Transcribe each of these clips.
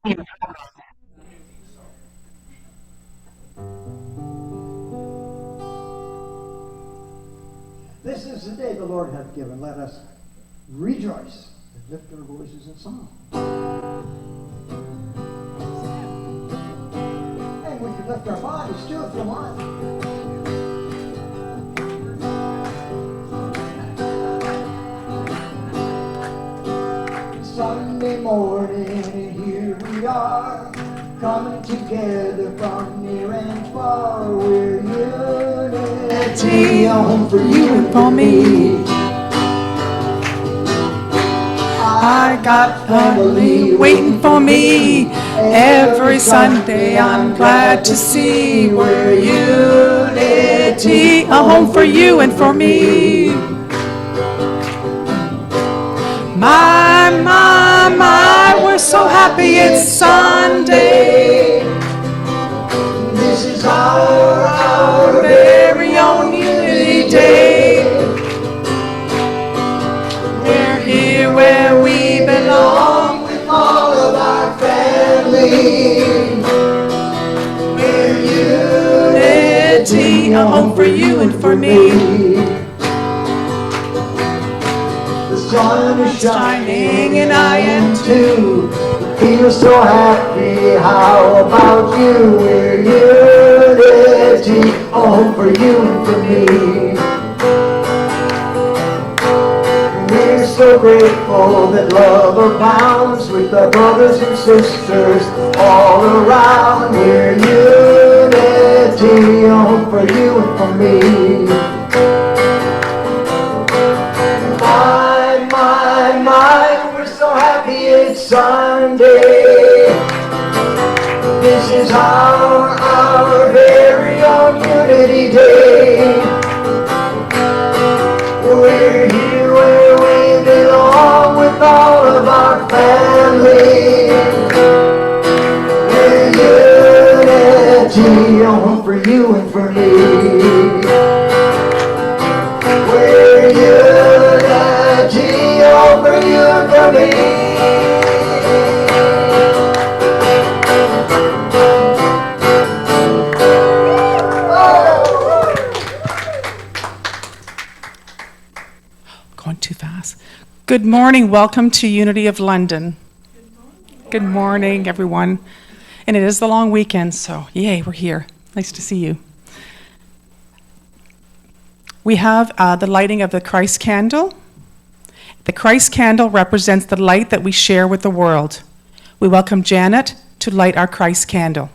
This is the day the Lord hath given. Let us rejoice and lift our voices in song. And we can lift our bodies too if you want. Sunday morning, and here we are, coming together from near and far. We're unity, a home for you and for me. I got family waiting for me every Sunday. I'm glad to see we're unity, a home for you and for me. My, we're so happy it's Sunday. This is our very own Unity Day. We're here where we belong with all of our family. We're unity, a home for you and for me. The sun is Shining and I am too. Feel so happy. How about you? We're unity, a home for you and for me. We're so grateful that love abounds with our brothers and sisters all around. We're unity, a home for you and for me. My, we're so happy it's Sunday. This is our very own Unity Day. We're here where we belong with all of our family. We're unity, a home for you and for me. We're unity, a home for you and for me. Going too fast. Good morning. Welcome to Unity of London. Good morning, everyone. And it is the long weekend, so yay, we're here. Nice to see you. We have the lighting of the Christ candle. The Christ candle represents the light that we share with the world. We welcome Janet to light our Christ candle.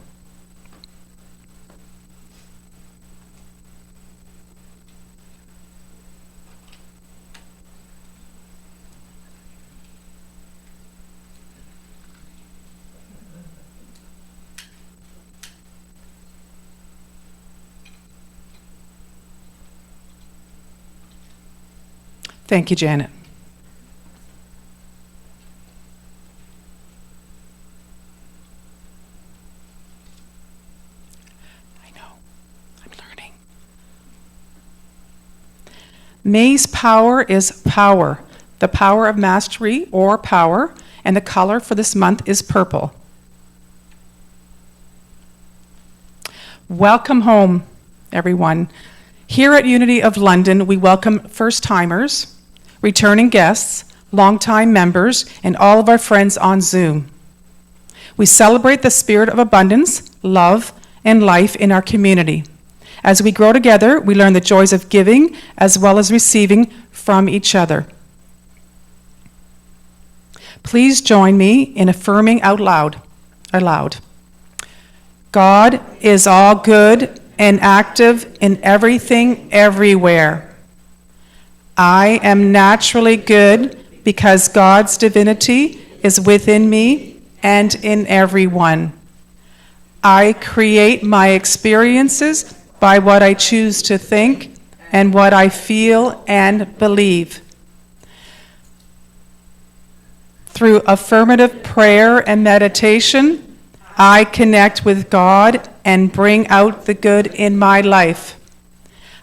Thank you, Janet. I know, I'm learning. May's power is power, the power of mastery or power, and the color for this month is purple. Welcome home, everyone. Here at Unity of London, we welcome first-timers, returning guests, longtime members, and all of our friends on Zoom. We celebrate the spirit of abundance, love, and life in our community. As we grow together, we learn the joys of giving as well as receiving from each other. Please join me in affirming out loud. God is all good and active in everything, everywhere. I am naturally good because God's divinity is within me and in everyone. I create my experiences by what I choose to think and what I feel and believe. Through affirmative prayer and meditation, I connect with God and bring out the good in my life.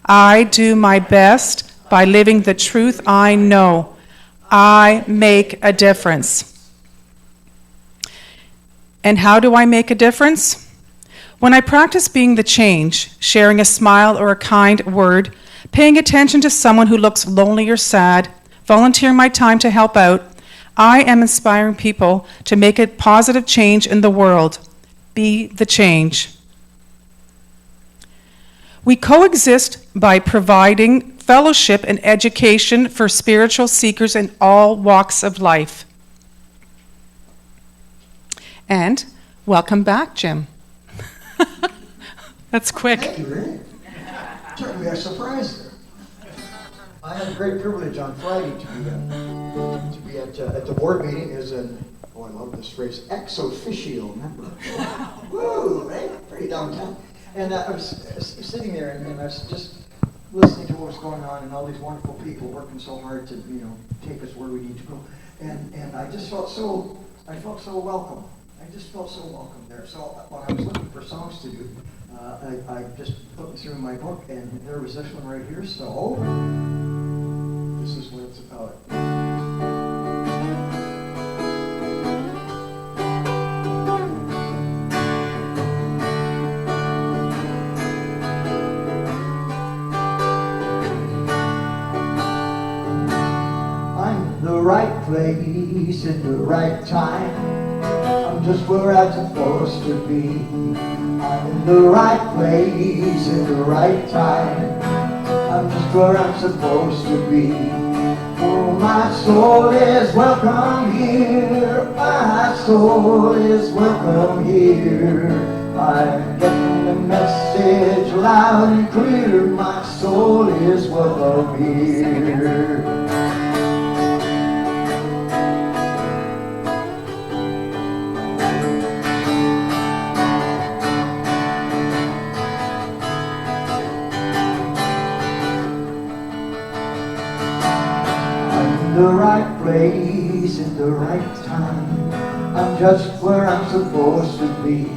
I do my best by living the truth I know. I make a difference. And how do I make a difference? When I practice being the change, sharing a smile or a kind word, paying attention to someone who looks lonely or sad, volunteering my time to help out, I am inspiring people to make a positive change in the world. Be the change. We coexist by providing fellowship and education for spiritual seekers in all walks of life. And welcome back, Jim. That's quick. Thank you, Ray. Took me by surprise there. I had a great privilege on Friday to be at the board meeting as an, oh, I love this phrase, ex officio member. Woo, right? Pretty downtown. And I was sitting there and I was just listening to what was going on and all these wonderful people working so hard to, take us where we need to go. And I just felt so welcome. I just felt so welcome there. So when I was looking for songs to do, I just looked through my book, and there was this one right here. So this is what it's about. I'm in the right place at the right time. I'm just where I'm supposed to be. I'm in the right place at the right time. I'm just where I'm supposed to be. Oh, my soul is welcome here. My soul is welcome here. I'm getting the message loud and clear. My soul is welcome here. The right place at the right time. I'm just where I'm supposed to be.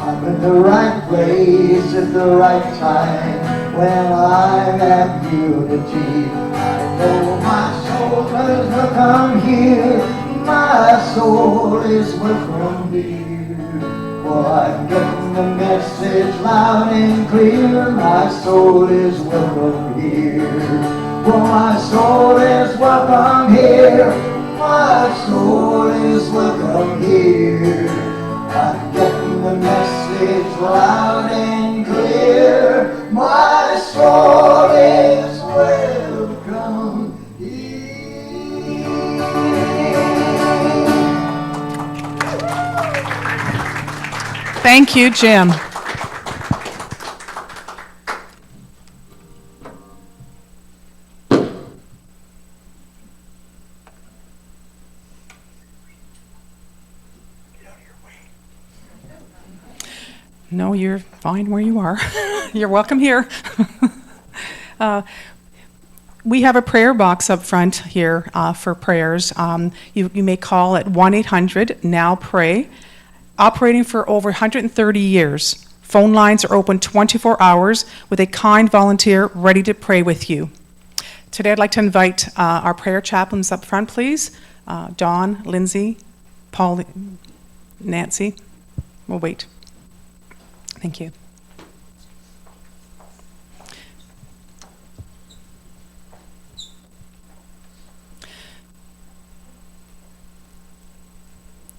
I'm in the right place at the right time when I'm at unity. I know my soul is welcome here. My soul is welcome here. Well, I'm getting the message loud and clear. My soul is welcome here. For my soul is welcome here. My soul is welcome here. I'm getting the message loud and clear. My soul is welcome here. Thank you, Jim. No, you're fine where you are. You're welcome here. We have a prayer box up front here for prayers. You may call at 1-800-NOW-PRAY, operating for over 130 years. Phone lines are open 24 hours with a kind volunteer ready to pray with you. Today I'd like to invite our prayer chaplains up front, please. Dawn, Lindsay, Paul, Nancy. We'll wait. Thank you.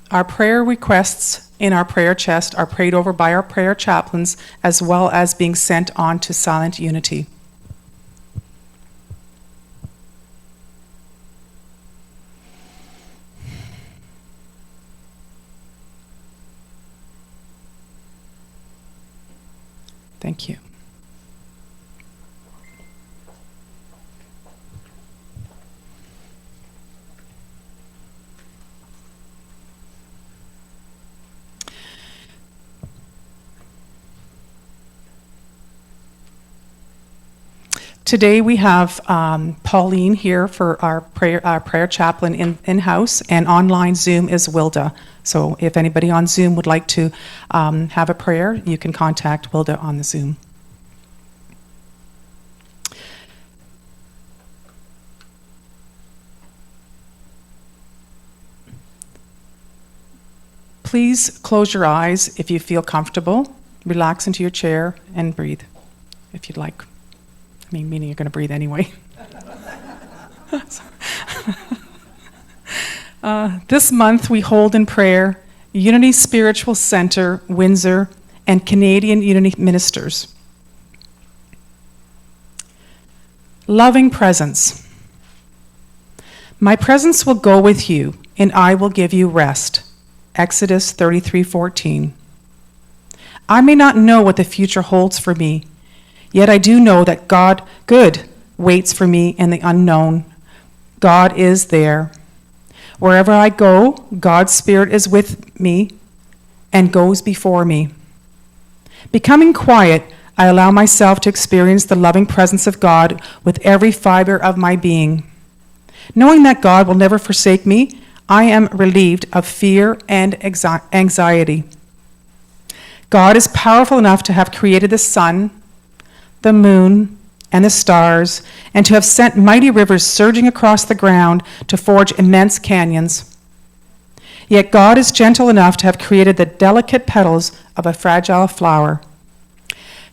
Our prayer requests in our prayer chest are prayed over by our prayer chaplains as well as being sent on to Silent Unity. Thank you. Today we have Pauline here for our prayer chaplain in-house, and online Zoom is Wilda. So if anybody on Zoom would like to have a prayer, you can contact Wilda on the Zoom. please close your eyes if you feel comfortable. Relax into your chair and breathe if you'd like. Meaning you're going to breathe anyway. This month we hold in prayer Unity Spiritual Center, Windsor, and Canadian Unity Ministers. Loving presence. My presence will go with you, and I will give you rest. Exodus 33:14. I may not know what the future holds for me, yet I do know that good waits for me in the unknown. God is there. Wherever I go, God's Spirit is with me and goes before me. Becoming quiet, I allow myself to experience the loving presence of God with every fiber of my being. Knowing that God will never forsake me, I am relieved of fear and anxiety. God is powerful enough to have created the sun, the moon, and the stars, and to have sent mighty rivers surging across the ground to forge immense canyons. Yet God is gentle enough to have created the delicate petals of a fragile flower.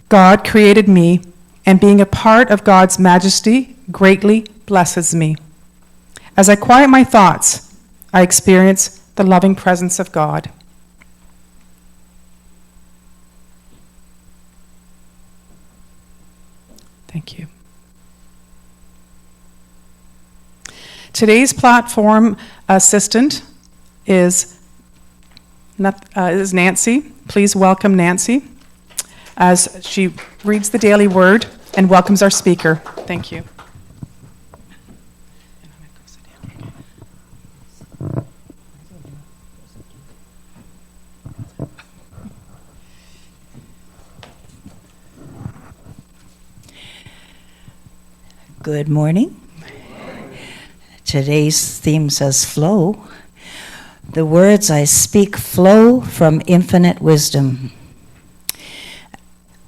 God created me, and being a part of God's majesty greatly blesses me. As I quiet my thoughts, I experience the loving presence of God. Thank you. Today's platform assistant is Nancy. Please welcome Nancy as she reads the daily word and welcomes our speaker. Thank you. Good morning. Today's theme says flow. The words I speak flow from infinite wisdom.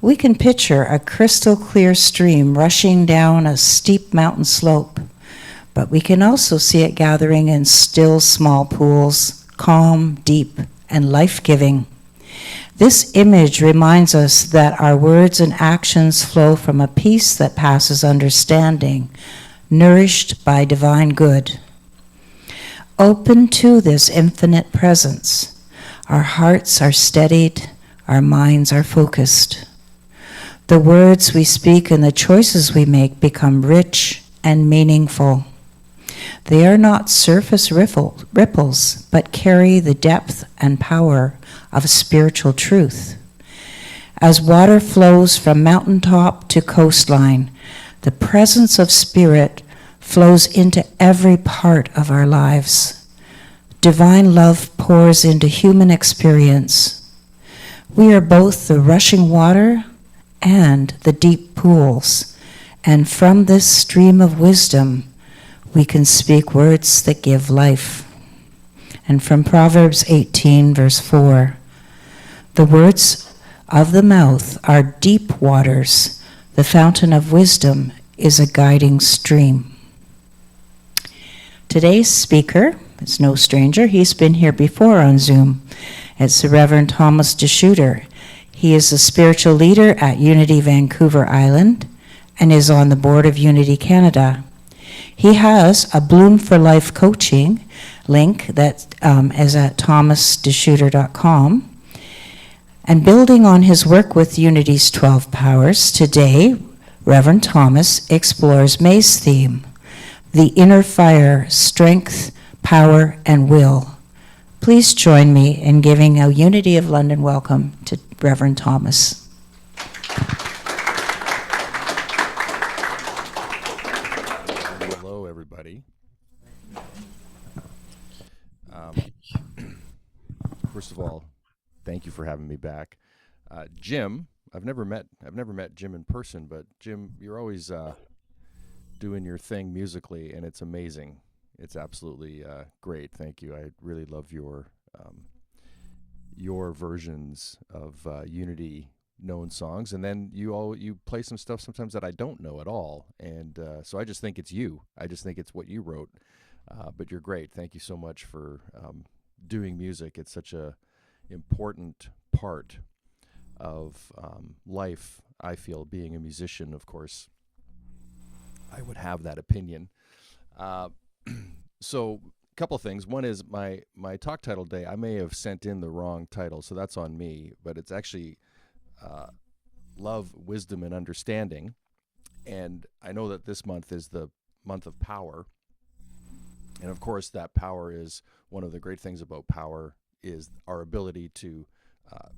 We can picture a crystal clear stream rushing down a steep mountain slope, but we can also see it gathering in still small pools, calm, deep, and life-giving. This image reminds us that our words and actions flow from a peace that passes understanding, nourished by divine good. Open to this infinite presence, our hearts are steadied, our minds are focused. The words we speak and the choices we make become rich and meaningful. They are not surface ripples, but carry the depth and power of spiritual truth. As water flows from mountaintop to coastline, the presence of Spirit flows into every part of our lives. Divine love pours into human experience. We are both the rushing water and the deep pools, and from this stream of wisdom, we can speak words that give life. And from Proverbs 18, verse 4, the words of the mouth are deep waters. The fountain of wisdom is a guiding stream. Today's speaker is no stranger. He's been here before on Zoom. It's the Reverend Thomas de Schutter. He is a spiritual leader at Unity Vancouver Island and is on the board of Unity Canada. He has a Bloom for Life coaching link that is at thomasdeschutter.com. And building on his work with Unity's 12 powers, today, Reverend Thomas explores May's theme, the inner fire, strength, power, and will. Please join me in giving a Unity of London welcome to Reverend Thomas. Hello, everybody. First of all, thank you for having me back. Jim, I've never met Jim in person, but Jim, you're always doing your thing musically, and it's amazing. It's absolutely great. Thank you. I really love your versions of Unity known songs, and then you play some stuff sometimes that I don't know at all, and so I just think it's you. I just think it's what you wrote. But you're great. Thank you so much for doing music. It's such a important part of life. I feel, being a musician, of course, I would have that opinion. Uh, so, a couple things. One is my talk title day. I may have sent in the wrong title, so that's on me. But it's actually uh, love, wisdom, and understanding. And I know that this month is the month of power. And of course, that power is one of the great things about power is our ability to uh,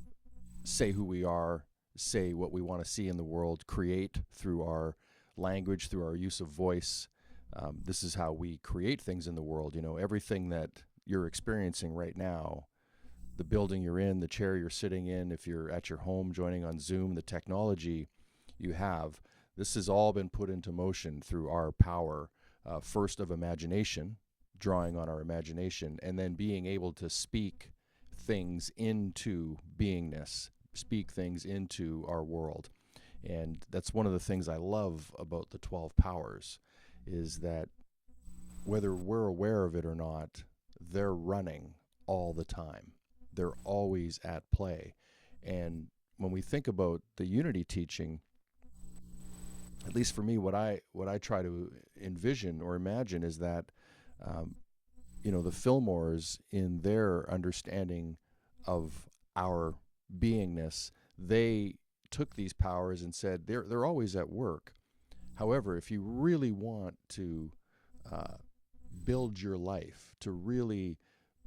say who we are, say what we want to see in the world, create through our language, through our use of voice. This is how we create things in the world. You know, everything that you're experiencing right now, the building you're in, the chair you're sitting in, if you're at your home joining on Zoom, the technology you have, this has all been put into motion through our power, first of imagination, drawing on our imagination, and then being able to speak things into beingness, speak things into our world. And that's one of the things I love about the 12 powers is that whether we're aware of it or not, they're running all the time. They're always at play. And when we think about the unity teaching, at least for me, what I try to envision or imagine is that um, the Fillmores, in their understanding of our beingness, they took these powers and said they're always at work. However, if you really want to uh, build your life, to really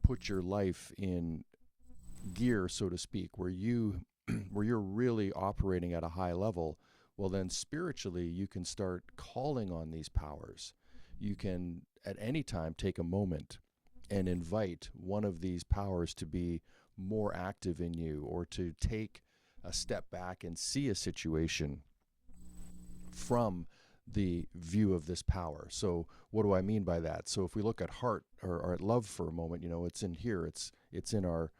put your life in gear, so to speak, where you're really operating at a high level, well, then spiritually you can start calling on these powers. You can at any time take a moment and invite one of these powers to be more active in you, or to take a step back and see a situation from the view of this power. So what do I mean by that? So if we look at heart or at love for a moment, it's in here. It's in our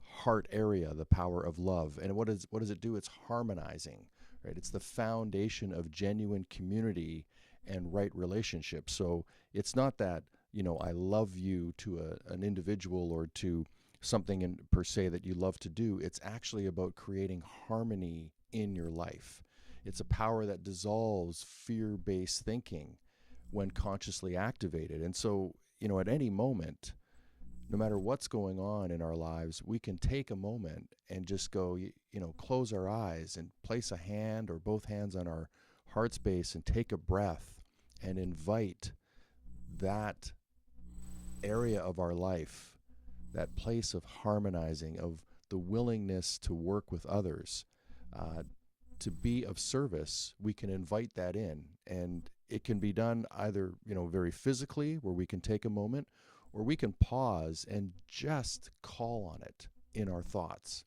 heart area, the power of love. And what does it do? It's harmonizing, right? It's the foundation of genuine community and right relationships. So it's not that I love you to an individual or to something per se that you love to do. It's actually about creating harmony in your life. It's a power that dissolves fear-based thinking when consciously activated. And so, at any moment, no matter what's going on in our lives, we can take a moment and just go, close our eyes and place a hand or both hands on our heart space and take a breath and invite that area of our life, that place of harmonizing, of the willingness to work with others, to be of service. We can invite that in, and it can be done either very physically, where we can take a moment, or we can pause and just call on it in our thoughts.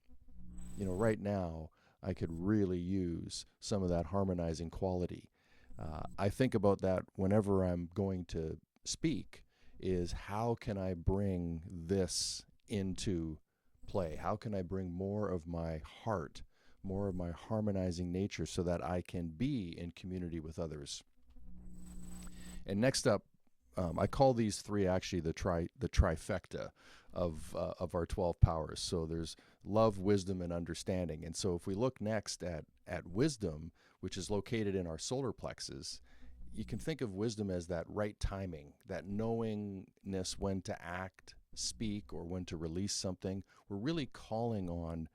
Right now I could really use some of that harmonizing quality. I think about that whenever I'm going to speak, is how can I bring this into play? How can I bring more of my heart, more of my harmonizing nature, so that I can be in community with others? And next up, I call these three actually the trifecta of our 12 powers. So there's love, wisdom, and understanding. And so if we look next at wisdom, which is located in our solar plexus, you can think of wisdom as that right timing, that knowingness when to act, speak, or when to release something. We're really calling on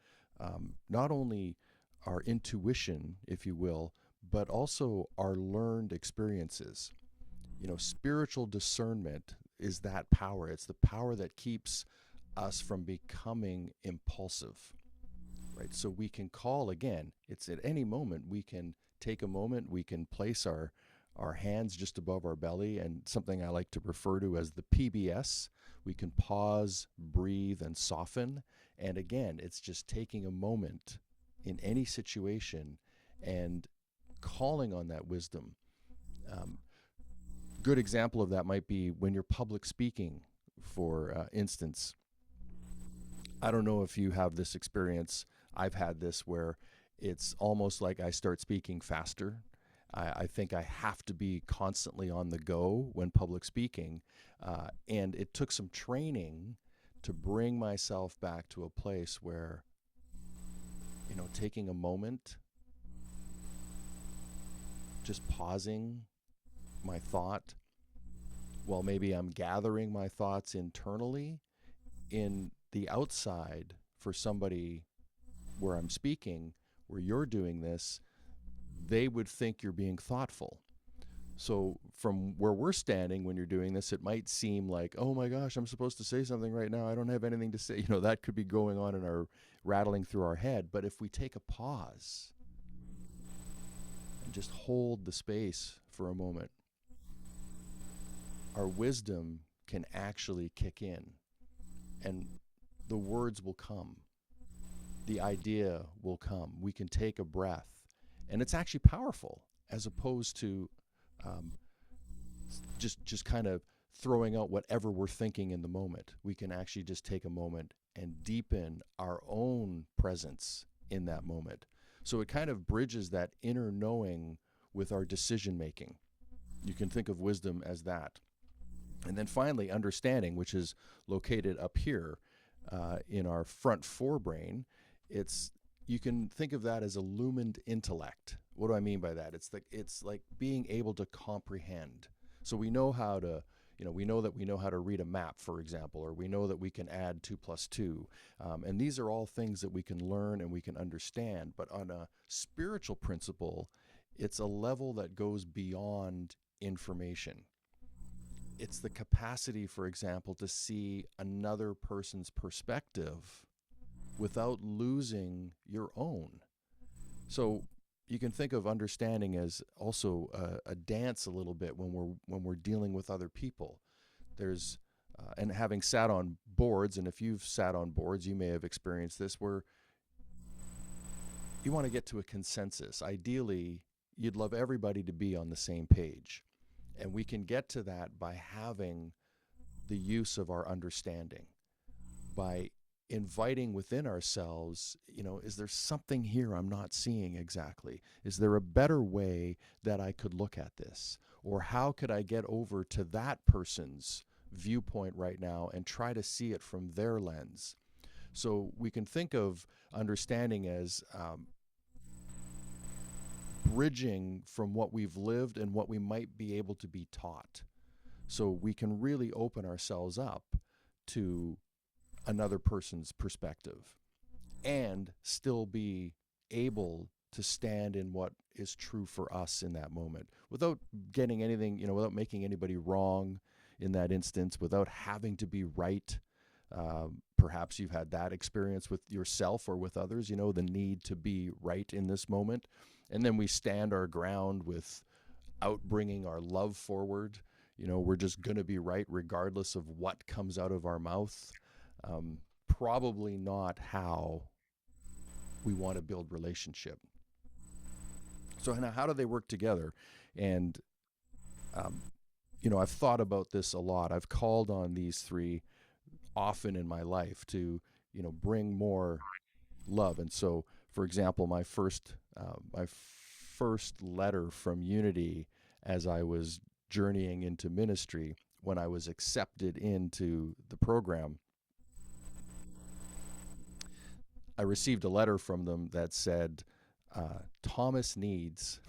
not only our intuition, if you will, but also our learned experiences. Spiritual discernment is that power. It's the power that keeps us from becoming impulsive, right? So we can call again. It's at any moment. We can take a moment. We can place our hands just above our belly, and something I like to refer to as the PBS. We can pause, breathe, and soften. And again, it's just taking a moment in any situation and calling on that wisdom. Good example of that might be when you're public speaking, for instance. I don't know if you have this experience. I've had this where it's almost like I start speaking faster. I think I have to be constantly on the go when public speaking. And it took some training to bring myself back to a place where, taking a moment, just pausing my thought, while maybe I'm gathering my thoughts internally. In the outside, for somebody where I'm speaking, where you're doing this, they would think you're being thoughtful. So from where we're standing when you're doing this, it might seem like, oh my gosh, I'm supposed to say something right now. I don't have anything to say. That could be going on in our rattling through our head. But if we take a pause and just hold the space for a moment, our wisdom can actually kick in, and the words will come. The idea will come. We can take a breath, and it's actually powerful, as opposed to just kind of throwing out whatever we're thinking in the moment. We can actually just take a moment and deepen our own presence in that moment. So it kind of bridges that inner knowing with our decision making. You can think of wisdom as that. And then finally, understanding, which is located up here in our front forebrain. You can think of that as illumined intellect. What do I mean by that? It's like being able to comprehend. So we know how to, we know how to read a map, for example, or we know that we can add 2 + 2. And these are all things that we can learn and we can understand. But on a spiritual principle, it's a level that goes beyond information. It's the capacity, for example, to see another person's perspective without losing your own. So you can think of understanding as also a dance a little bit when we're dealing with other people. There's and having sat on boards, and if you've sat on boards, you may have experienced this, where you want to get to a consensus. Ideally, you'd love everybody to be on the same page. And we can get to that by having the use of our understanding, by inviting within ourselves, is there something here I'm not seeing exactly? Is there a better way that I could look at this? Or how could I get over to that person's viewpoint right now and try to see it from their lens? So we can think of understanding as bridging from what we've lived and what we might be able to be taught. So we can really open ourselves up to another person's perspective and still be able to stand in what is true for us in that moment without getting anything, without making anybody wrong in that instance, without having to be right. Perhaps you've had that experience with yourself or with others, the need to be right in this moment. And then we stand our ground without bringing our love forward. We're just going to be right regardless of what comes out of our mouth. Probably not how we want to build relationship. So now, how do they work together? And, I've thought about this a lot. I've called on these three often in my life to, bring more love. And so, for example, my first letter from Unity as I was journeying into ministry, when I was accepted into the program, I received a letter from them that said, Thomas needs,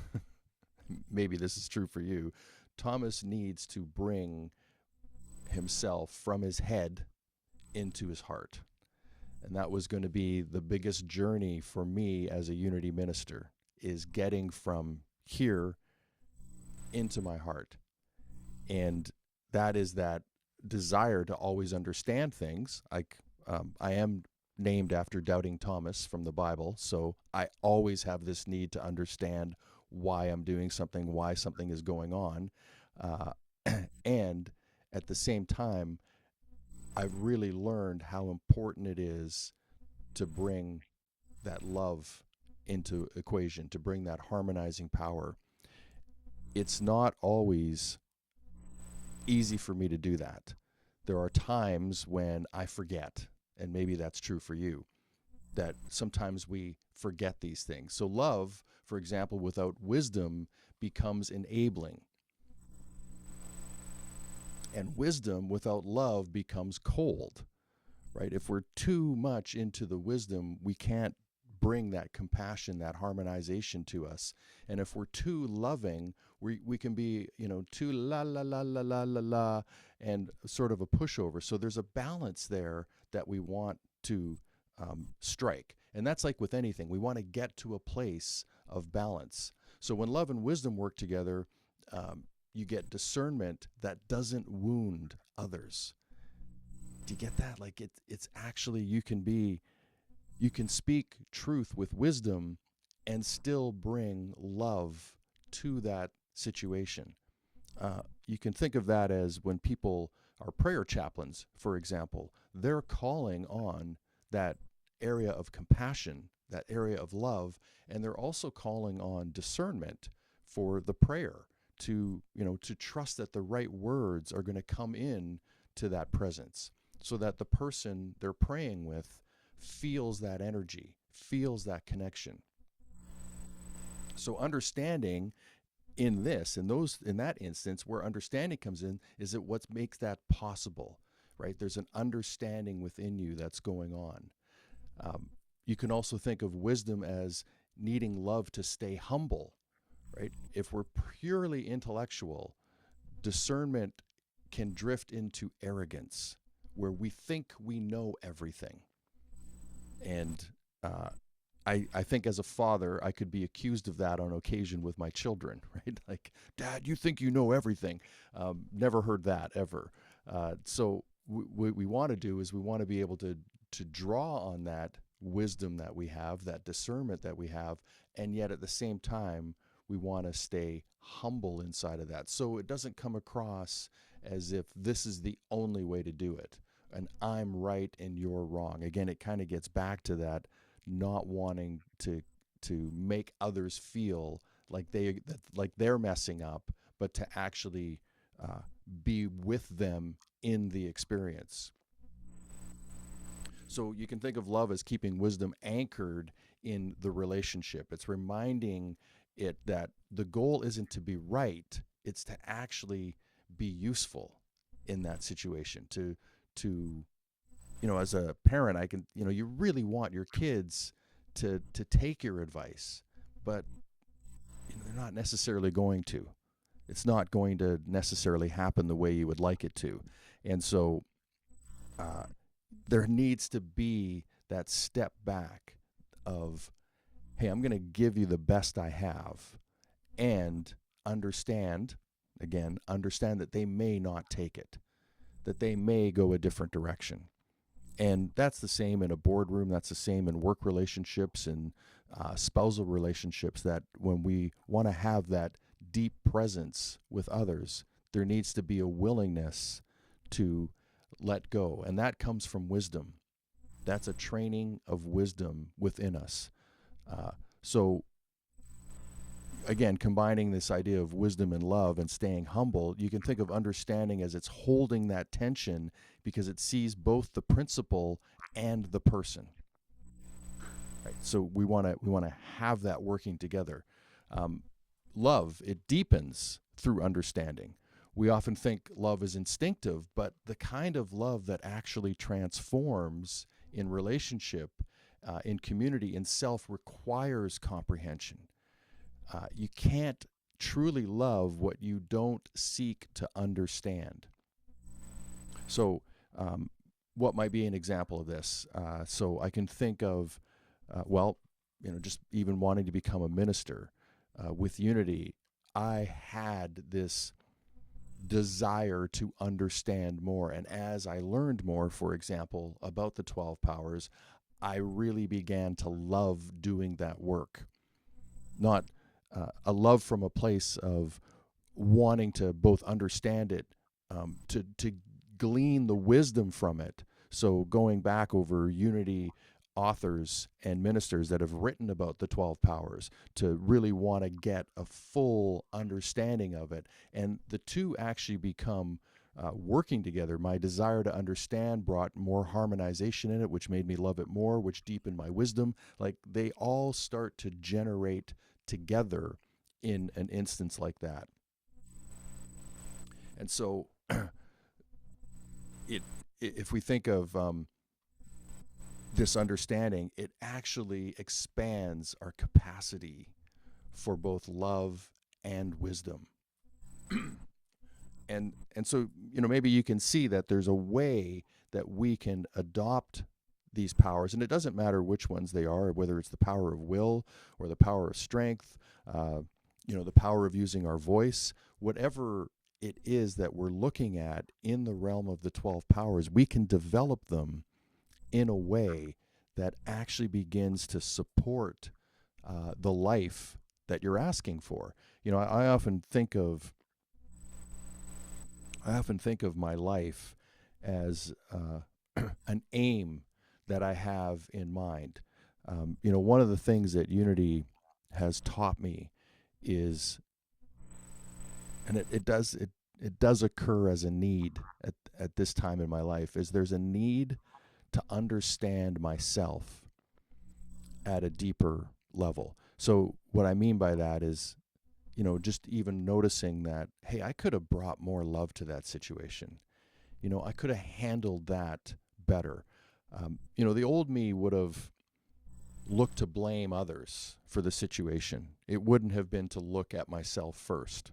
maybe this is true for you, Thomas needs to bring himself from his head into his heart. And that was going to be the biggest journey for me as a Unity minister, is getting from here into my heart. And that is that desire to always understand things. I am named after Doubting Thomas from the Bible, so I always have this need to understand why I'm doing something, why something is going on. And at the same time, I've really learned how important it is to bring that love into equation, to bring that harmonizing power. It's not always easy for me to do that. There are times when I forget, and maybe that's true for you, that sometimes we forget these things. So love, for example, without wisdom becomes enabling. And wisdom without love becomes cold, right? If we're too much into the wisdom, we can't bring that compassion, that harmonization to us. And if we're too loving, we can be, too la la la la la la la, and sort of a pushover. So there's a balance there that we want to strike. And that's like with anything. We want to get to a place of balance. So when love and wisdom work together, you get discernment that doesn't wound others. Do you get that? Like it's actually you can speak truth with wisdom and still bring love to that situation. You can think of that as when people are prayer chaplains, for example, they're calling on that area of compassion, that area of love, and they're also calling on discernment for the prayer to trust that the right words are going to come in to that presence so that the person they're praying with feels that energy, feels that connection. So understanding in that instance where understanding comes in is that what makes that possible, right? There's an understanding within you that's going on. You can also think of wisdom as needing love to stay humble, right? If we're purely intellectual, discernment can drift into arrogance where we think we know everything. And I think as a father, I could be accused of that on occasion with my children, right? Like, Dad, you think you know everything. Never heard that ever. So what we want to do is we want to be able to draw on that wisdom that we have, that discernment that we have, and yet at the same time, we want to stay humble inside of that. So it doesn't come across as if this is the only way to do it and I'm right and you're wrong. Again, it kind of gets back to that not wanting to make others feel like they're messing up, but to actually be with them in the experience. So you can think of love as keeping wisdom anchored in the relationship. It's reminding it that the goal isn't to be right, it's to actually be useful in that situation. To as a parent, I can, you really want your kids to take your advice, but they're not necessarily going to. It's not going to necessarily happen the way you would like it to. And so there needs to be that step back of, hey, I'm going to give you the best I have and understand that they may not take it, that they may go a different direction. And that's the same in a boardroom. That's the same in work relationships and spousal relationships, that when we want to have that deep presence with others, there needs to be a willingness to let go. And that comes from wisdom. That's a training of wisdom within us. So again, combining this idea of wisdom and love and staying humble, you can think of understanding as it's holding that tension because it sees both the principle and the person. Right? So we want to have that working together. Love, it deepens through understanding. We often think love is instinctive, but the kind of love that actually transforms in relationship, in community, in self requires comprehension. You can't truly love what you don't seek to understand. So, what might be an example of this? So I can think of, just even wanting to become a minister. With Unity, I had this desire to understand more. And as I learned more, for example, about the 12 powers, I really began to love doing that work. Not a love from a place of wanting to both understand it, to glean the wisdom from it. So going back over Unity authors and ministers that have written about the 12 powers, to really want to get a full understanding of it. And the two actually become working together. My desire to understand brought more harmonization in it, which made me love it more, which deepened my wisdom. Like, they all start to generate together in an instance like that. And so if we think of this understanding, it actually expands our capacity for both love and wisdom. And so, maybe you can see that there's a way that we can adopt these powers, and it doesn't matter which ones they are, whether it's the power of will or the power of strength, the power of using our voice, whatever it is that we're looking at in the realm of the 12 powers, we can develop them in a way that actually begins to support the life that you're asking for. I often think of my life as an aim that I have in mind. One of the things that Unity has taught me is, and it does occur as a need at this time in my life, is there's a need to understand myself at a deeper level. So what I mean by that is, just even noticing that, hey, I could have brought more love to that situation. I could have handled that better. The old me would have looked to blame others for the situation. It wouldn't have been to look at myself first.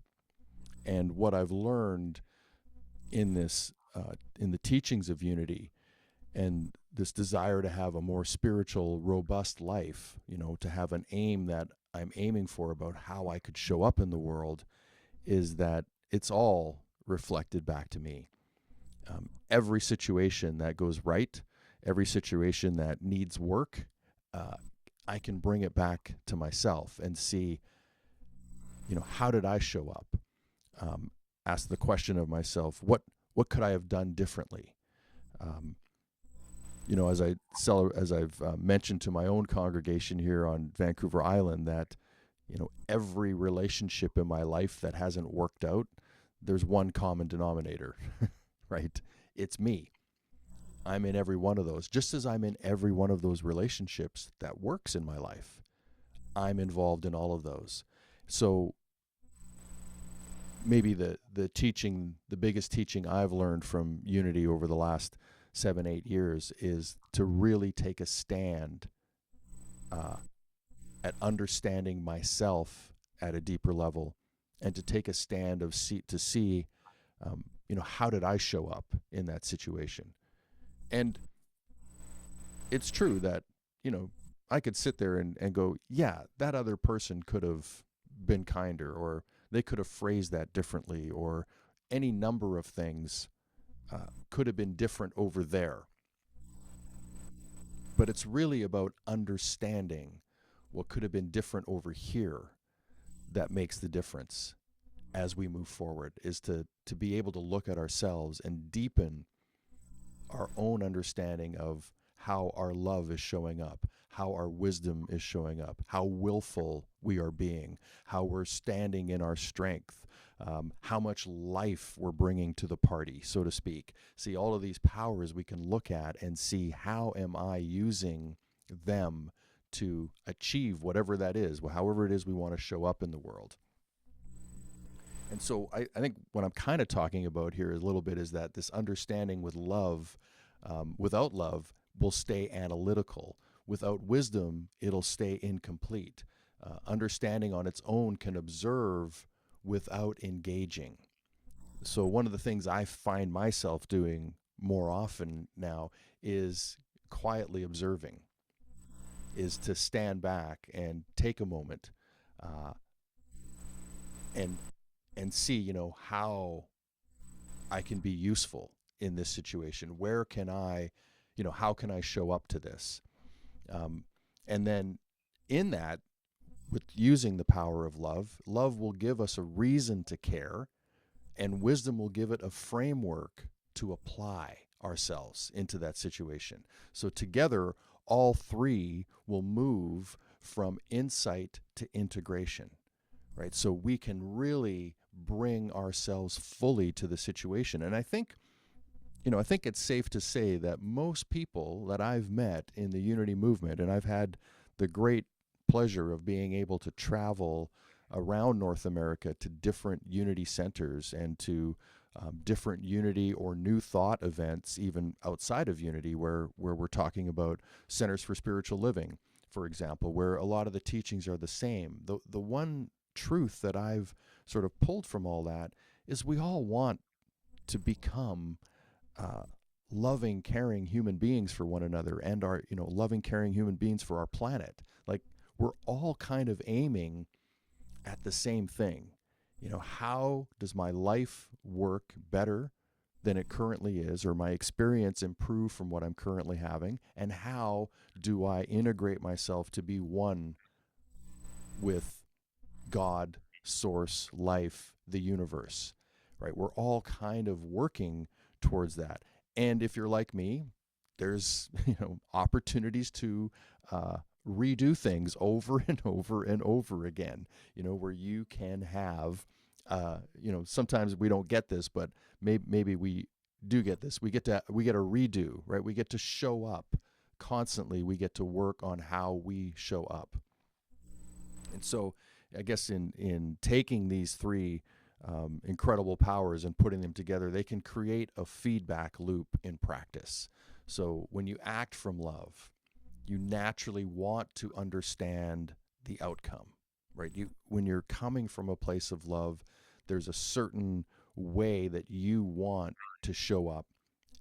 And what I've learned in this, in the teachings of Unity, and this desire to have a more spiritual, robust life, to have an aim that I'm aiming for about how I could show up in the world, is that it's all reflected back to me. Every situation that goes right, every situation that needs work, I can bring it back to myself and see, how did I show up? Ask the question of myself, what could I have done differently? As I've mentioned to my own congregation here on Vancouver Island, that every relationship in my life that hasn't worked out, there's one common denominator, right? It's me. I'm in every one of those, just as I'm in every one of those relationships that works in my life. I'm involved in all of those. So maybe the biggest teaching I've learned from Unity over the last 7-8 years is to really take a stand at understanding myself at a deeper level, and to take a stand to see how did I show up in that situation. And it's true that I could sit there and go, yeah, that other person could have been kinder, or they could have phrased that differently, or any number of things could have been different over there. But it's really about understanding what could have been different over here that makes the difference as we move forward, is to be able to look at ourselves and deepen our own understanding of how our love is showing up, how our wisdom is showing up, how willful we are being, how we're standing in our strength, how much life we're bringing to the party, so to speak. See, all of these powers we can look at and see, how am I using them to achieve whatever that is, however it is we want to show up in the world. And so I think what I'm kind of talking about here a little bit is that this understanding with love, without love, will stay analytical. Without wisdom, it'll stay incomplete. Understanding on its own can observe without engaging. So one of the things I find myself doing more often now is quietly observing, is to stand back and take a moment and see, how I can be useful in this situation. Where can I, how can I show up to this? And then in that, with using the power of love, love will give us a reason to care, and wisdom will give it a framework to apply ourselves into that situation. So together, all three will move from insight to integration, right? So we can really bring ourselves fully to the situation. And I think it's safe to say that most people that I've met in the Unity movement, and I've had the great pleasure of being able to travel around North America to different Unity centers and to different Unity or New Thought events, even outside of Unity, where we're talking about centers for spiritual living, for example, where a lot of the teachings are the same. The one truth that I've sort of pulled from all that is we all want to become uh, loving, caring human beings for one another, and our, loving, caring human beings for our planet. Like, we're all kind of aiming at the same thing. How does my life work better than it currently is, or my experience improve from what I'm currently having? And how do I integrate myself to be one with God, source, life, the universe, right? We're all kind of working towards that. And if you're like me, there's opportunities to redo things over and over and over again. Where you can have, sometimes we don't get this, but maybe we do get this. We get a redo, right? We get to show up constantly. We get to work on how we show up. And so, I guess in taking these three incredible powers and putting them together, they can create a feedback loop in practice. So when you act from love, you naturally want to understand the outcome, right? When you're coming from a place of love, there's a certain way that you want to show up,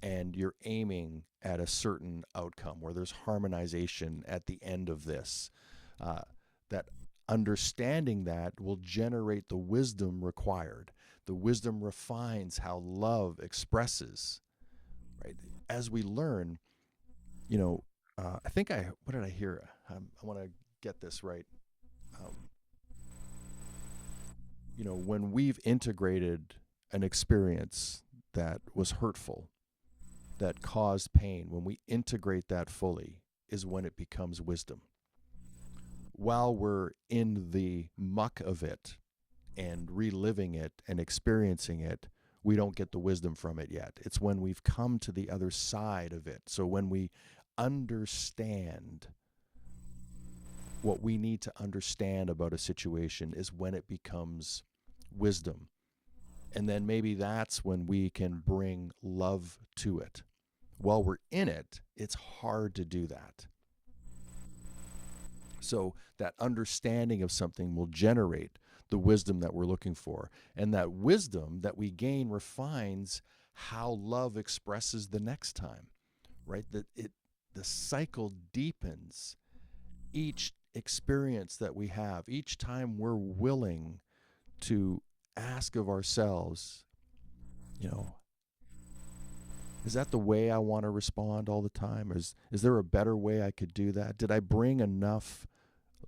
and you're aiming at a certain outcome where there's harmonization at the end of this. That understanding that will generate the wisdom required. The wisdom refines how love expresses, right? As we learn, I think what did I hear? I want to get this right. When we've integrated an experience that was hurtful, that caused pain, when we integrate that fully, is when it becomes wisdom. While we're in the muck of it and reliving it and experiencing it, we don't get the wisdom from it yet. It's when we've come to the other side of it. So when we understand what we need to understand about a situation is when it becomes wisdom. And then maybe that's when we can bring love to it. While we're in it, it's hard to do that. So that understanding of something will generate the wisdom that we're looking for. And that wisdom that we gain refines how love expresses the next time, right? The cycle deepens each experience that we have, each time we're willing to ask of ourselves, is that the way I want to respond all the time? Is there a better way I could do that? Did I bring enough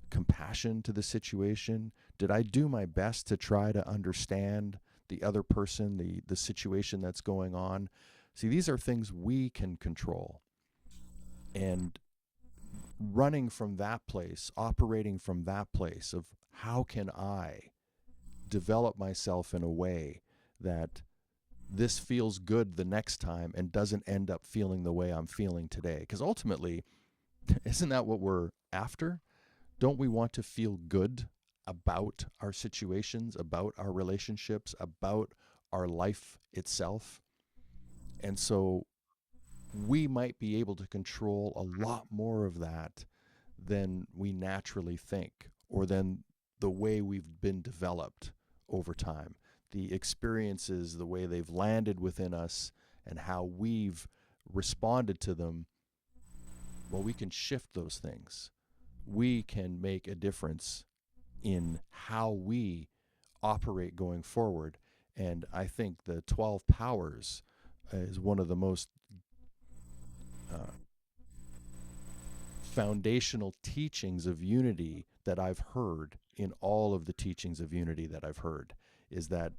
compassion to the situation? Did I do my best to try to understand the other person, the situation that's going on? See, these are things we can control. And running from that place, operating from that place of how can I develop myself in a way that this feels good the next time and doesn't end up feeling the way I'm feeling today? Because ultimately, isn't that what we're after? Don't we want to feel good about our situations, about our relationships, about our life itself? And so we might be able to control a lot more of that than we naturally think, or than the way we've been developed over time. The experiences, the way they've landed within us, and how we've responded to them, well, we can shift those things. We can make a difference in how we operate going forward. And I think the 12 powers is one of the most foundational teachings of unity that I've heard in all of the teachings of unity that I've heard, is that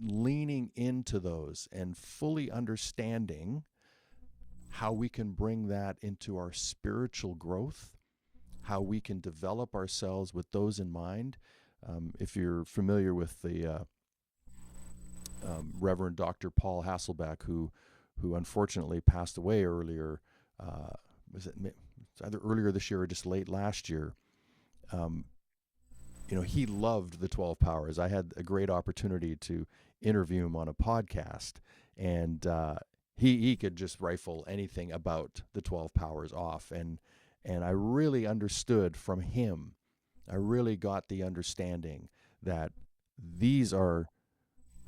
leaning into those and fully understanding how we can bring that into our spiritual growth, how we can develop ourselves with those in mind. If you're familiar with the Reverend Dr. Paul Hasselbeck, who unfortunately passed away earlier, was it either earlier this year or just late last year? he loved the 12 powers. I had a great opportunity to interview him on a podcast, and he could just rifle anything about the 12 powers off, and I really understood from him. I really got the understanding that these are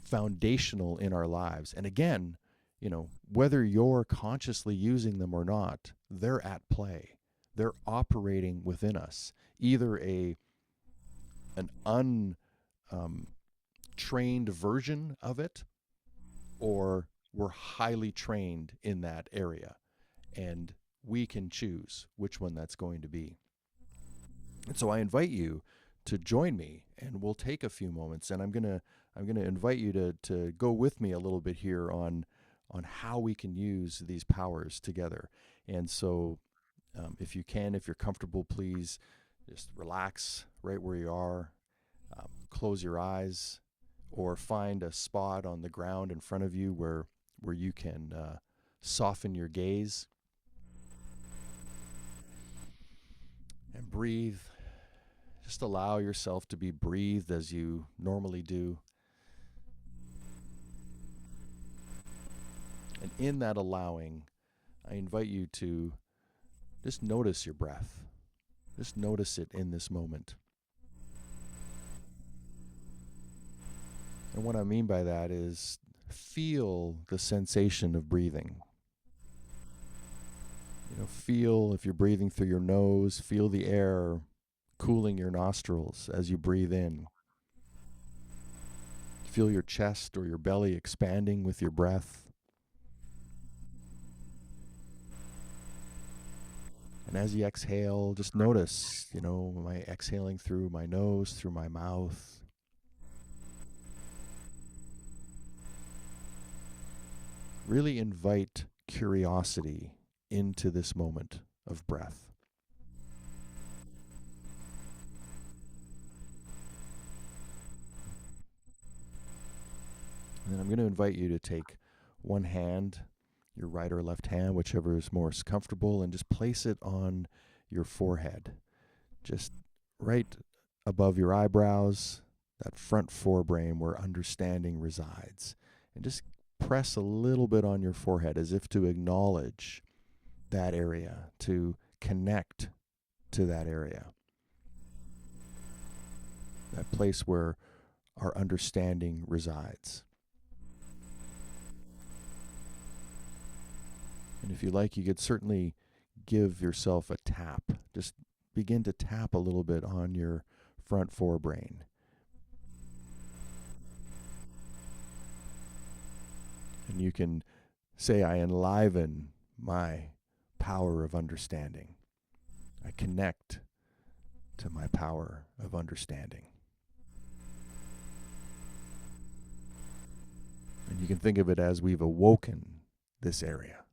foundational in our lives. And again, whether you're consciously using them or not, they're at play. They're operating within us, either an untrained version of it, or we're highly trained in that area, and we can choose which one that's going to be. And so I invite you to join me, and we'll take a few moments, and I'm gonna invite you to go with me a little bit here on how we can use these powers together. And so, if you're comfortable, please just relax right where you are. Close your eyes, or find a spot on the ground in front of you where you can soften your gaze and breathe. Just allow yourself to be breathed as you normally do. And in that allowing, I invite you to just notice your breath. Just notice it in this moment. And what I mean by that is feel the sensation of breathing. Feel if you're breathing through your nose, feel the air cooling your nostrils as you breathe in. Feel your chest or your belly expanding with your breath. And as you exhale, just notice, am I exhaling through my nose, through my mouth? Really invite curiosity into this moment of breath. And then I'm going to invite you to take one hand, your right or left hand, whichever is most comfortable, and just place it on your forehead, just right above your eyebrows, that front forebrain where understanding resides. And just press a little bit on your forehead as if to acknowledge that area, to connect to that area, that place where our understanding resides. And if you like, you could certainly give yourself a tap. Just begin to tap a little bit on your front forebrain. And you can say, I enliven my power of understanding. I connect to my power of understanding. And you can think of it as we've awoken this area.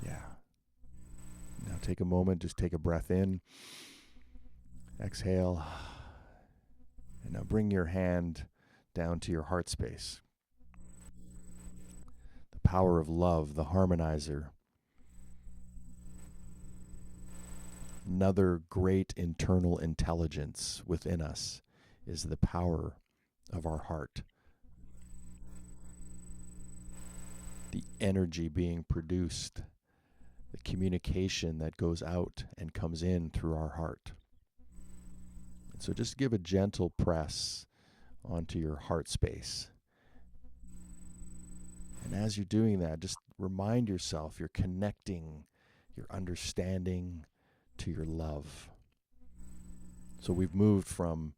Yeah. Now take a moment, just take a breath in. Exhale. And now bring your hand down to your heart space. The power of love, the harmonizer. Another great internal intelligence within us is the power of our heart. The energy being produced, the communication that goes out and comes in through our heart. And so just give a gentle press onto your heart space. And as you're doing that, just remind yourself you're connecting your understanding to your love. So we've moved from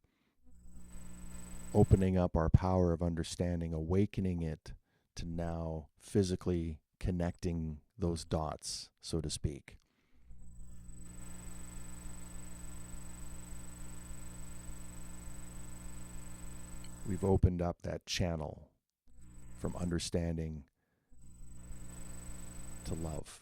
opening up our power of understanding, awakening it, to now physically connecting those dots, so to speak. We've opened up that channel from understanding to love.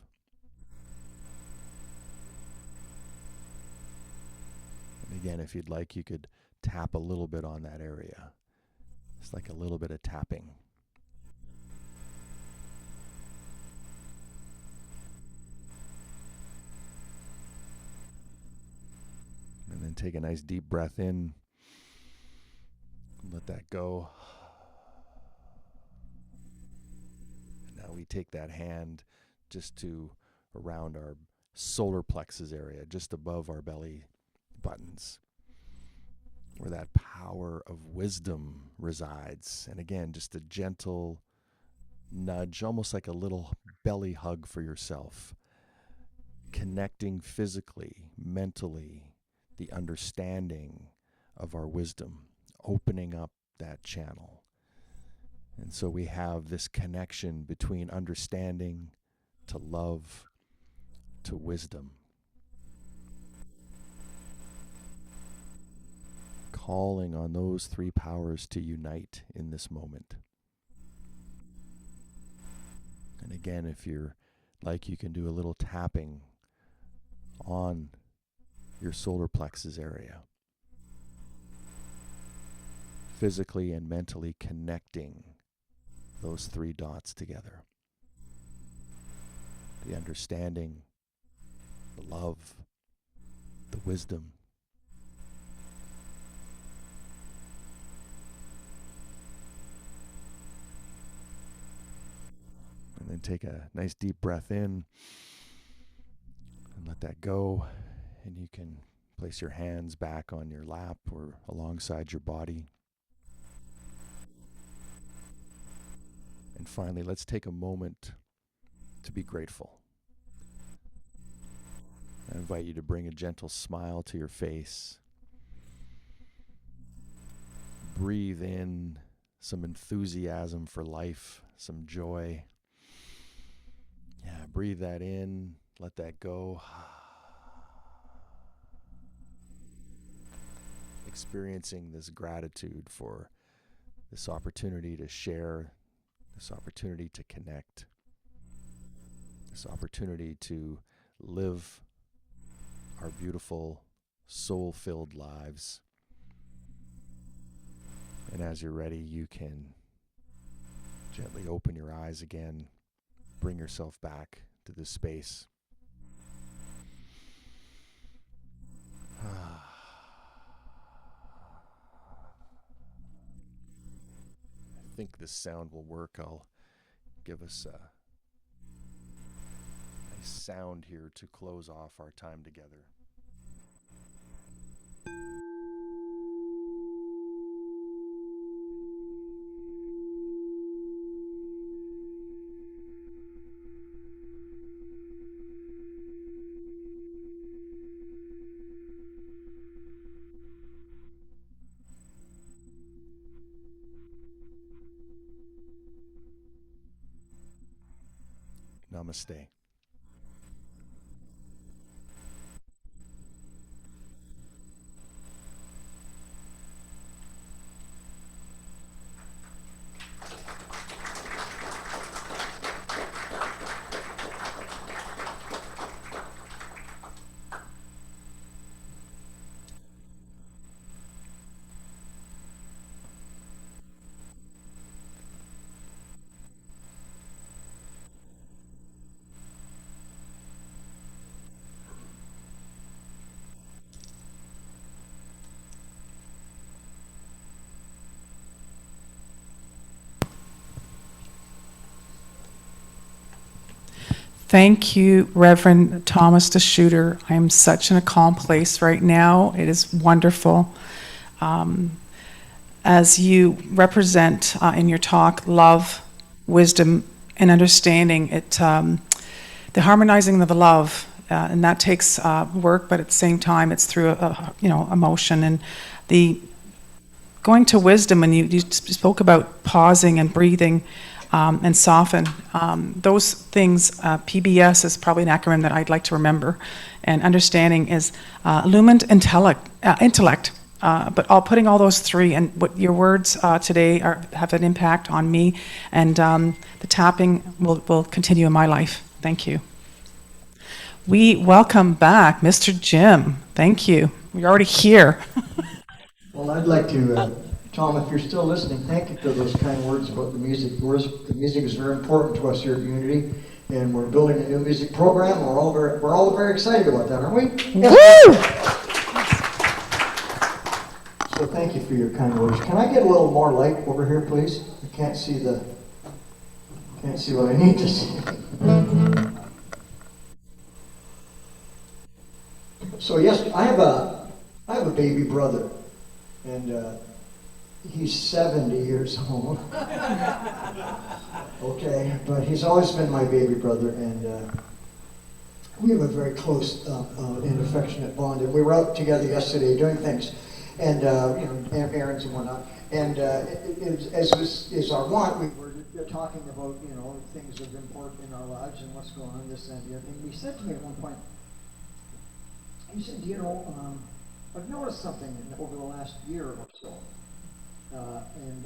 And again, if you'd like, you could tap a little bit on that area. It's like a little bit of tapping. then take a nice deep breath in. Let that go. And now we take that hand just to around our solar plexus area, just above our belly buttons, where that power of wisdom resides. And again, just a gentle nudge, almost like a little belly hug for yourself, connecting physically, mentally, the understanding of our wisdom, opening up that channel. And so we have this connection between understanding to love to wisdom. Calling on those three powers to unite in this moment. And again, if you're like, you can do a little tapping on your solar plexus area, physically and mentally connecting those three dots together. The understanding, the love, the wisdom. And then take a nice deep breath in and let that go. And you can place your hands back on your lap or alongside your body. And finally, let's take a moment to be grateful. I invite you to bring a gentle smile to your face. Breathe in some enthusiasm for life, some joy. Yeah, breathe that in, let that go. Experiencing this gratitude for this opportunity to share, this opportunity to connect, this opportunity to live our beautiful, soul-filled lives. And as you're ready, you can gently open your eyes again, bring yourself back to this space. I think this sound will work. I'll give us a nice sound here to close off our time together. Namaste. Thank you, Reverend Thomas de Schutter. I am such in a calm place right now. It is wonderful. As you represent in your talk love, wisdom, and understanding, the harmonizing of the love, and that takes work, but at the same time, it's through emotion, and the going to wisdom. And you spoke about pausing and breathing. And soften. Those things, PBS is probably an acronym that I'd like to remember. And understanding is illumined intellect. But putting all those three, and what your words today have an impact on me. And the tapping will continue in my life. Thank you. We welcome back Mr. Jim. Thank you. You're already here. Well, I'd like to, Tom, if you're still listening, thank you for those kind words about the music. The music is very important to us here at Unity, and we're building a new music program. We're all very excited about that, aren't we? Yes. Woo! So thank you for your kind words. Can I get a little more light over here, please? I can't see what I need to see. So yes, I have a baby brother, and he's 70 years old. Okay, but he's always been my baby brother, and we have a very close and affectionate bond. And we were out together yesterday doing things, and errands and whatnot. And as is our want, we were talking about things that are important in our lives and what's going on, this and the other. And he said to me at one point, he said, I've noticed something over the last year or so, and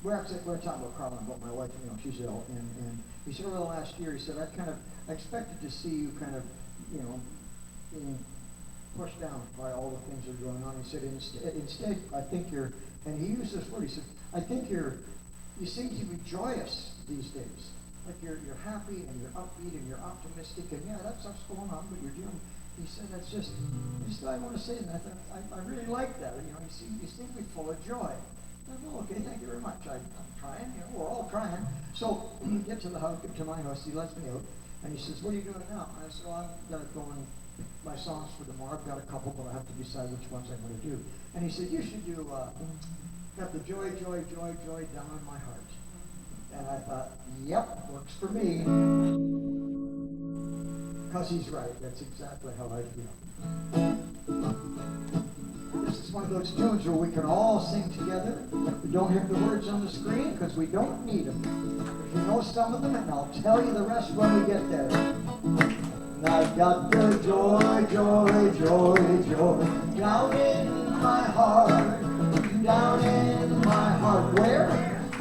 we're talking about Carlin, about my wife. She's ill, and he said over the last year, he said I expected to see you kind of, being pushed down by all the things that are going on. He said instead, I think you're, and he used this word. He said, I think you seem to be joyous these days. Like you're happy and you're upbeat and you're optimistic, and yeah, that stuff's going on, but you're doing. He said that's just. He said I want to say that. I really like that. You seem to be full of joy. I said, well, okay, thank you very much. I'm trying. We're all trying. So get to the house, get to my house. He lets me out, and he says, "What are you doing now?" And I said, "Well, I've got to go and my songs for tomorrow. I've got a couple, but I have to decide which ones I'm going to do." And he said, "You should do got the joy, joy, joy, joy down in my heart." And I thought, yep, works for me. Because he's right. That's exactly how I feel. This is one of those tunes where we can all sing together. We don't have the words on the screen because we don't need them. You know some of them, and I'll tell you the rest when we get there. And I've got the joy, joy, joy, joy down in my heart. Down in my heart. Where?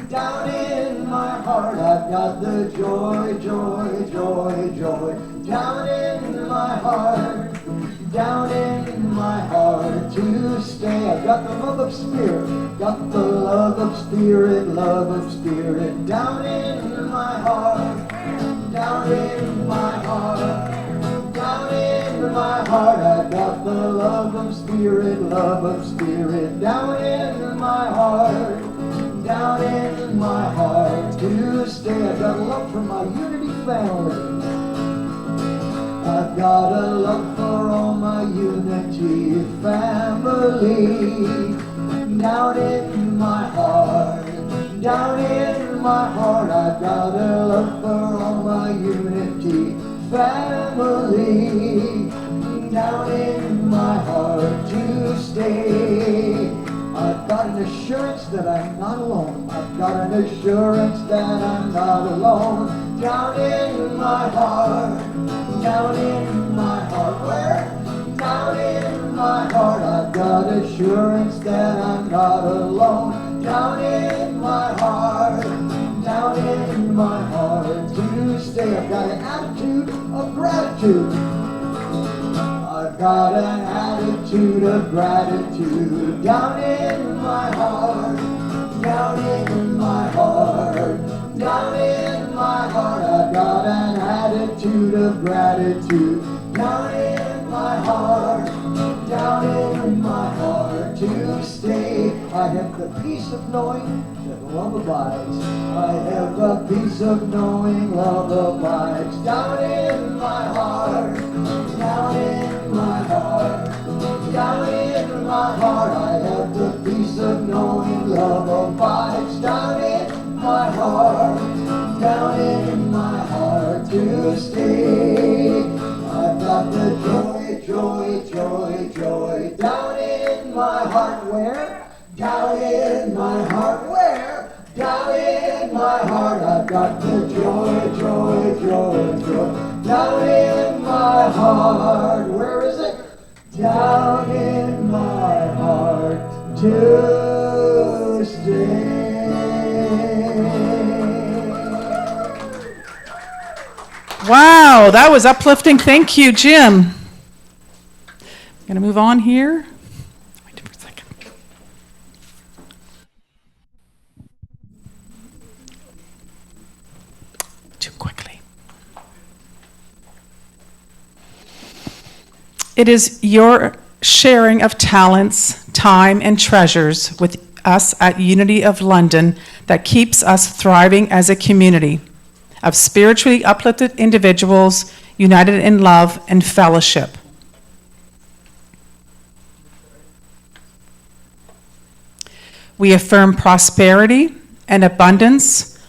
Down in my heart. I've got the joy, joy, joy, joy down in my heart. Down in my heart to stay. I've got the love of spirit. Got the love of spirit, love of spirit down in my heart. Down in my heart. Down in my heart. I've got the love of spirit down in my heart. Down in my heart to stay. I've got a love for my Unity family. I've got a love for all my Unity family. Down in my heart. Down in my heart. I've got a love for all my Unity family. Down in my heart to stay. I've got an assurance that I'm not alone. I've got an assurance that I'm not alone. Down in my heart. Down in my heart. Where? Down in my heart. I've got assurance that I'm not alone. Down in my heart. Down in my heart to stay. I've got an attitude of gratitude. I've got an attitude of gratitude down in my heart, down in my heart, down in my heart. I've got an attitude of gratitude down in my heart, down in my heart to stay. I have the peace of knowing that love abides. I have the peace of knowing love abides down in my heart, down in my heart, down in my heart. I have the peace of knowing love abides down in my heart, down in my heart to stay. I've got the joy, joy, joy, joy down in my heart. Where? Down in my heart. Where? Down in my heart. I've got the joy, joy, joy, joy down in my heart. Where is it? Down in my heart to stay. Wow, that was uplifting. Thank you, Jim. I'm going to move on here. Wait for a second. Too quickly. It is your sharing of talents, time, and treasures with us at Unity of London that keeps us thriving as a community of spiritually uplifted individuals united in love and fellowship. We affirm prosperity and abundance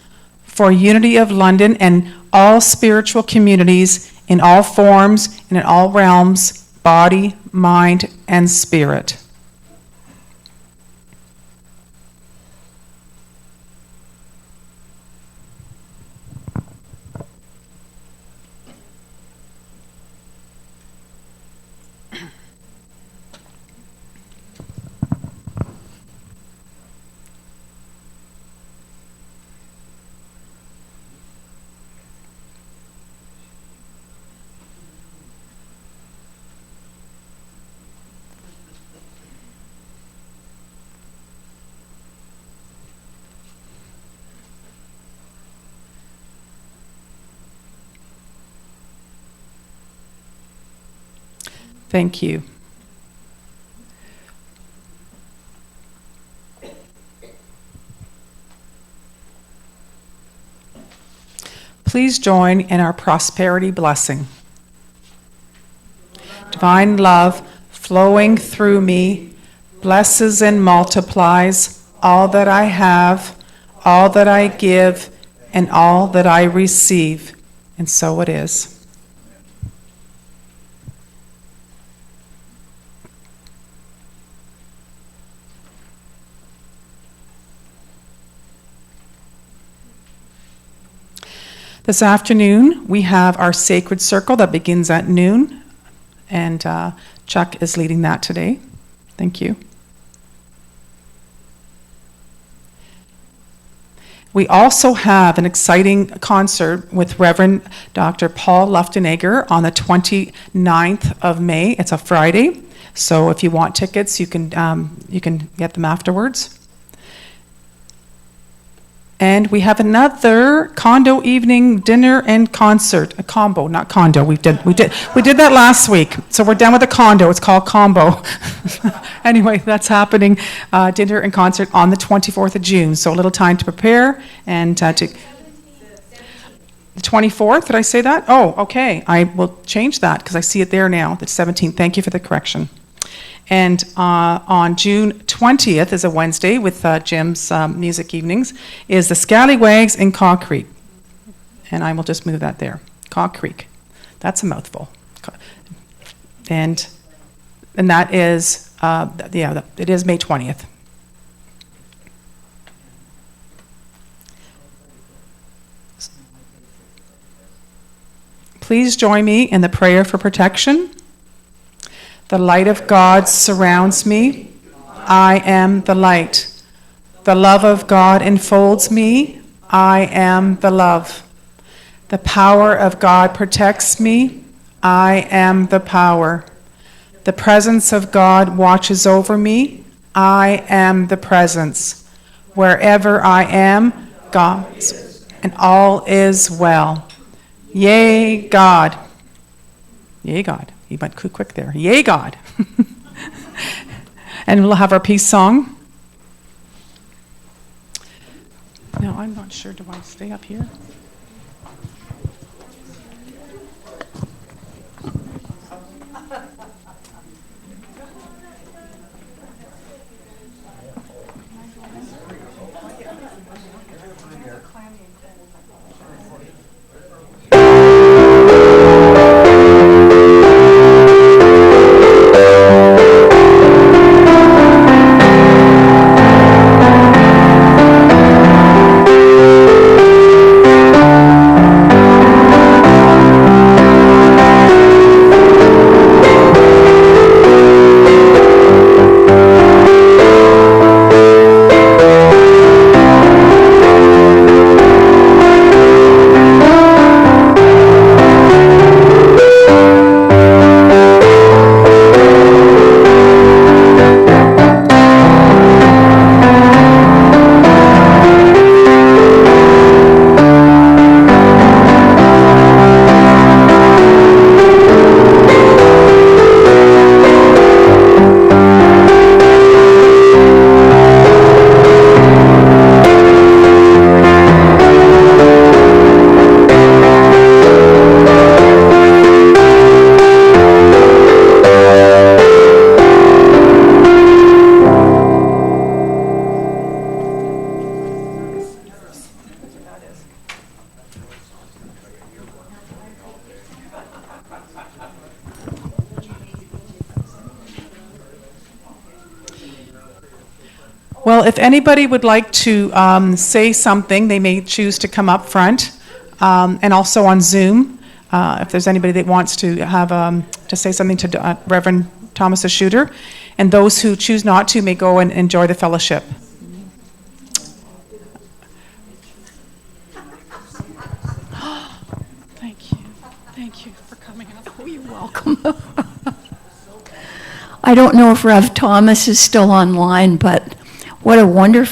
for Unity of London and all spiritual communities in all forms and in all realms, body, mind, and spirit. Thank you. Please join in our prosperity blessing. Divine love flowing through me blesses and multiplies all that I have, all that I give, and all that I receive. And so it is. This afternoon, we have our sacred circle that begins at noon, and Chuck is leading that today. Thank you. We also have an exciting concert with Reverend Dr. Paul Luftenegger on the 29th of May. It's a Friday, so if you want tickets, you can get them afterwards. And we have another condo evening dinner and concert, a combo, not condo. We did that last week. So we're done with the condo. It's called combo. Anyway, that's happening, dinner and concert on the 24th of June. So a little time to prepare and to the 24th. Did I say that? Oh, okay. I will change that because I see it there now. The 17th. Thank you for the correction. And on June 20th is a Wednesday with Jim's music evenings, is the Scallywags in Caw Creek. And I will just move that there. Caw Creek. That's a mouthful. And that is, it is May 20th. Please join me in the prayer for protection. The light of God surrounds me. I am the light. The love of God enfolds me. I am the love. The power of God protects me. I am the power. The presence of God watches over me. I am the presence. Wherever I am, God, and all is well. Yea, God. Yea, God. He went too quick there. Yea, God. And we'll have our peace song. Now, I'm not sure. Do I stay up here? Well, if anybody would like to say something, they may choose to come up front, and also on Zoom. If there's anybody that wants to have to say something to Reverend Thomas Schutter, and those who choose not to may go and enjoy the fellowship. Thank you for coming up. Oh, you're welcome. I don't know if Rev Thomas is still online, but what a wonderful